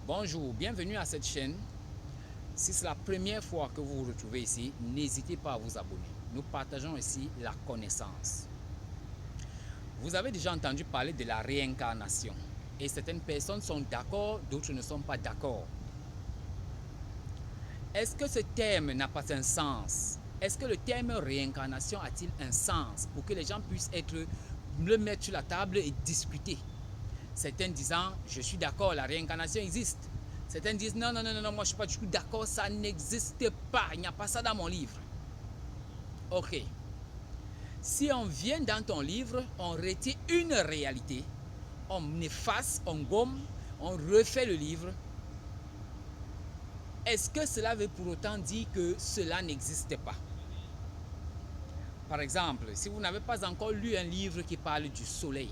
Bonjour, bienvenue à cette chaîne. Si c'est la première fois que vous vous retrouvez ici, n'hésitez pas à vous abonner. Nous partageons ici la connaissance. Vous avez déjà entendu parler de la réincarnation. Et certaines personnes sont d'accord, d'autres ne sont pas d'accord. Est-ce que ce terme n'a pas un sens? Est-ce que le terme réincarnation a-t-il un sens pour que les gens puissent le mettre sur la table et discuter? Certains disant, je suis d'accord, la réincarnation existe. Certains disent, non, moi je ne suis pas du tout d'accord, ça n'existe pas, il n'y a pas ça dans mon livre. Ok. Si on vient dans ton livre, on retire une réalité, on efface, on gomme, on refait le livre, est-ce que cela veut pour autant dire que cela n'existe pas? Par exemple, si vous n'avez pas encore lu un livre qui parle du soleil,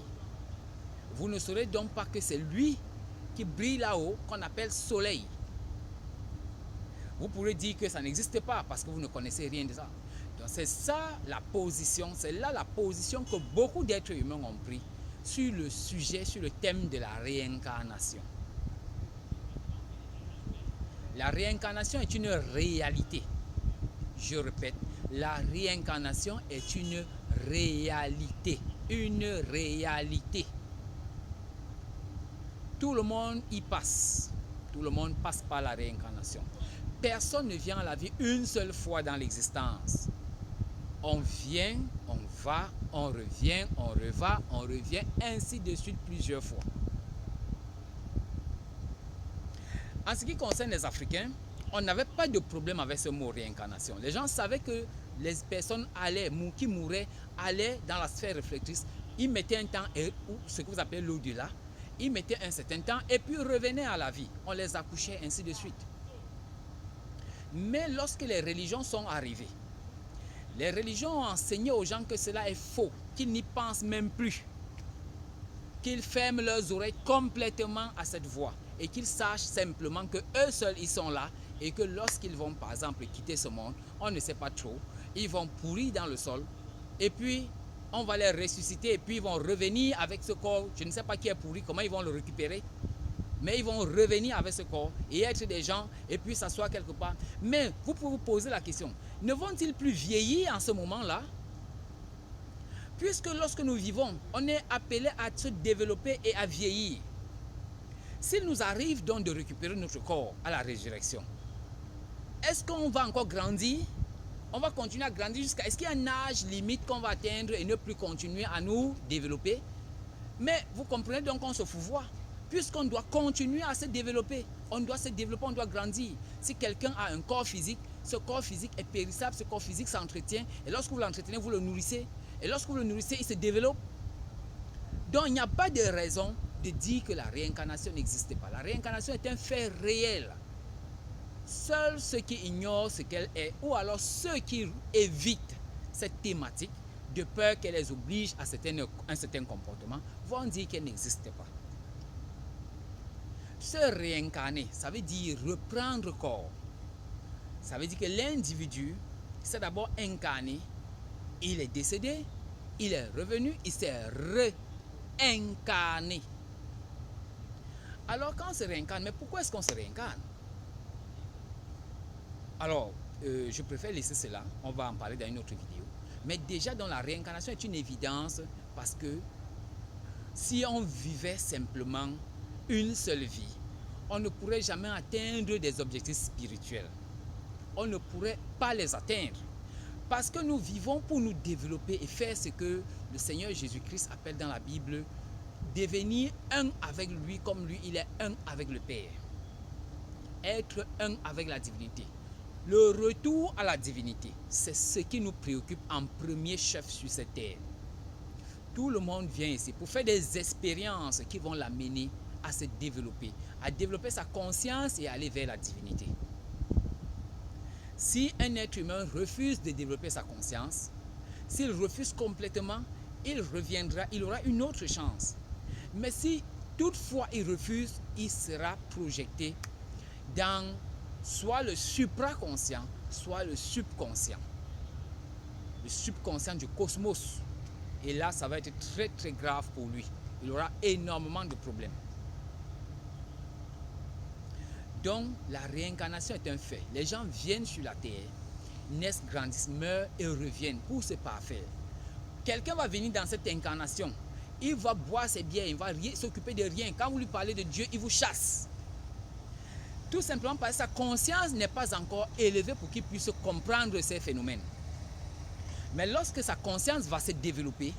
vous ne saurez donc pas que c'est lui qui brille là-haut qu'on appelle soleil. Vous pourrez dire que ça n'existe pas parce que vous ne connaissez rien de ça. Donc c'est ça la position, c'est là la position que beaucoup d'êtres humains ont pris sur le sujet, sur le thème de la réincarnation. La réincarnation est une réalité. Je répète, la réincarnation est une réalité. Une réalité. Tout le monde y passe. Tout le monde passe par la réincarnation. Personne ne vient à la vie une seule fois dans l'existence. On vient, on va, on revient, on reva, on revient, ainsi de suite plusieurs fois. En ce qui concerne les Africains, on n'avait pas de problème avec ce mot réincarnation. Les gens savaient que les personnes qui mouraient, allaient dans la sphère réflectrice, ils mettaient un temps, ou ce que vous appelez l'au-delà, ils mettaient un certain temps et puis revenaient à la vie. On les accouchait, ainsi de suite. Mais lorsque les religions sont arrivées, les religions ont enseigné aux gens que cela est faux, qu'ils n'y pensent même plus, qu'ils ferment leurs oreilles complètement à cette voix et qu'ils sachent simplement que eux seuls ils sont là et que lorsqu'ils vont par exemple quitter ce monde, on ne sait pas trop, ils vont pourrir dans le sol et puis on va les ressusciter et puis ils vont revenir avec ce corps, je ne sais pas qui est pourri, comment ils vont le récupérer. Mais ils vont revenir avec ce corps et être des gens et puis s'asseoir quelque part. Mais vous pouvez vous poser la question, ne vont-ils plus vieillir en ce moment-là? Puisque lorsque nous vivons, on est appelé à se développer et à vieillir. S'il nous arrive donc de récupérer notre corps à la résurrection, est-ce qu'on va encore grandir? On va continuer à grandir jusqu'à... Est-ce qu'il y a un âge limite qu'on va atteindre et ne plus continuer à nous développer? Mais vous comprenez donc qu'on se fourvoie. Puisqu'on doit continuer à se développer, on doit se développer, on doit grandir. Si quelqu'un a un corps physique, ce corps physique est périssable, ce corps physique s'entretient, et lorsque vous l'entretenez, vous le nourrissez, et lorsque vous le nourrissez, il se développe. Donc il n'y a pas de raison de dire que la réincarnation n'existe pas. La réincarnation est un fait réel. Seuls ceux qui ignorent ce qu'elle est, ou alors ceux qui évitent cette thématique, de peur qu'elle les oblige à un certain comportement, vont dire qu'elle n'existe pas. Se réincarner, ça veut dire reprendre corps. Ça veut dire que l'individu s'est d'abord incarné, il est décédé, il est revenu, il s'est réincarné. Alors quand on se réincarne, mais pourquoi est-ce qu'on se réincarne? Alors, je préfère laisser cela, on va en parler dans une autre vidéo. Mais déjà, dans la réincarnation est une évidence parce que si on vivait simplement une seule vie, on ne pourrait jamais atteindre des objectifs spirituels. On ne pourrait pas les atteindre. Parce que nous vivons pour nous développer et faire ce que le Seigneur Jésus-Christ appelle dans la Bible devenir un avec lui comme lui, il est un avec le Père. Être un avec la divinité. Le retour à la divinité, c'est ce qui nous préoccupe en premier chef sur cette terre. Tout le monde vient ici pour faire des expériences qui vont l'amener à se développer, à développer sa conscience et aller vers la divinité. Si un être humain refuse de développer sa conscience, s'il refuse complètement, il reviendra, il aura une autre chance. Mais si toutefois il refuse, il sera projeté dans soit le supraconscient, soit le subconscient. Le subconscient du cosmos. Et là, ça va être très très grave pour lui. Il aura énormément de problèmes. Donc, la réincarnation est un fait. Les gens viennent sur la terre, naissent, grandissent, meurent et reviennent pour se parfaire. Quelqu'un va venir dans cette incarnation, il va boire ses bières, il ne va s'occuper de rien. Quand vous lui parlez de Dieu, il vous chasse. Tout simplement parce que sa conscience n'est pas encore élevée pour qu'il puisse comprendre ces phénomènes. Mais lorsque sa conscience va se développer,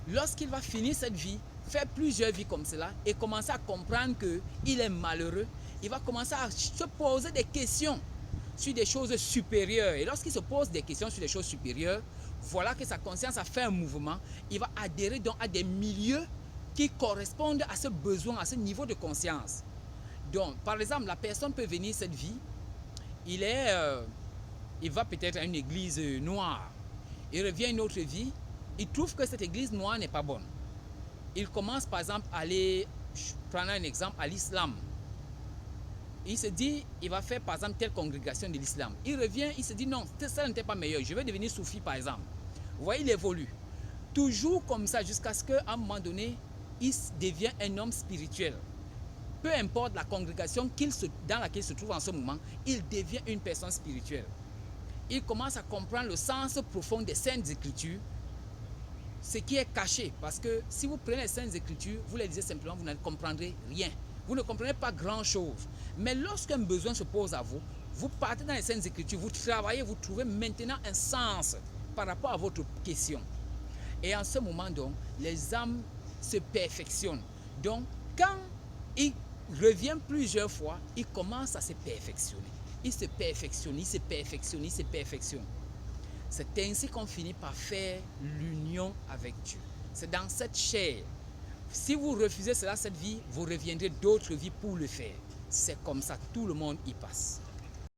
lorsqu'il va finir cette vie, faire plusieurs vies comme cela et commencer à comprendre qu'il est malheureux, il va commencer à se poser des questions sur des choses supérieures. Et lorsqu'il se pose des questions sur des choses supérieures, voilà que sa conscience a fait un mouvement. Il va adhérer donc à des milieux qui correspondent à ce besoin, à ce niveau de conscience. Donc, par exemple, la personne peut venir cette vie, il va peut-être à une église noire. Il revient à une autre vie, il trouve que cette église noire n'est pas bonne. Il commence par exemple à aller, prenons un exemple, à l'islam. Il se dit, il va faire par exemple telle congrégation de l'islam. Il revient, il se dit non, ça n'était pas meilleur, je vais devenir soufi par exemple. Vous voyez, il évolue. Toujours comme ça jusqu'à ce qu'à un moment donné, il devient un homme spirituel. Peu importe la congrégation dans laquelle il se trouve en ce moment, il devient une personne spirituelle. Il commence à comprendre le sens profond des Saintes Écritures, ce qui est caché. Parce que si vous prenez les Saintes Écritures, vous les lisez simplement, vous ne comprendrez rien. Vous ne comprenez pas grand-chose. Mais lorsqu'un besoin se pose à vous, vous partez dans les Saintes Écritures, vous travaillez, vous trouvez maintenant un sens par rapport à votre question. Et en ce moment, donc, les âmes se perfectionnent. Donc, quand il revient plusieurs fois, il commence à se perfectionner. Il se perfectionne, il se perfectionne, il se perfectionne. C'est ainsi qu'on finit par faire l'union avec Dieu. C'est dans cette chair. Si vous refusez cela cette vie, vous reviendrez d'autres vies pour le faire. C'est comme ça, tout le monde y passe.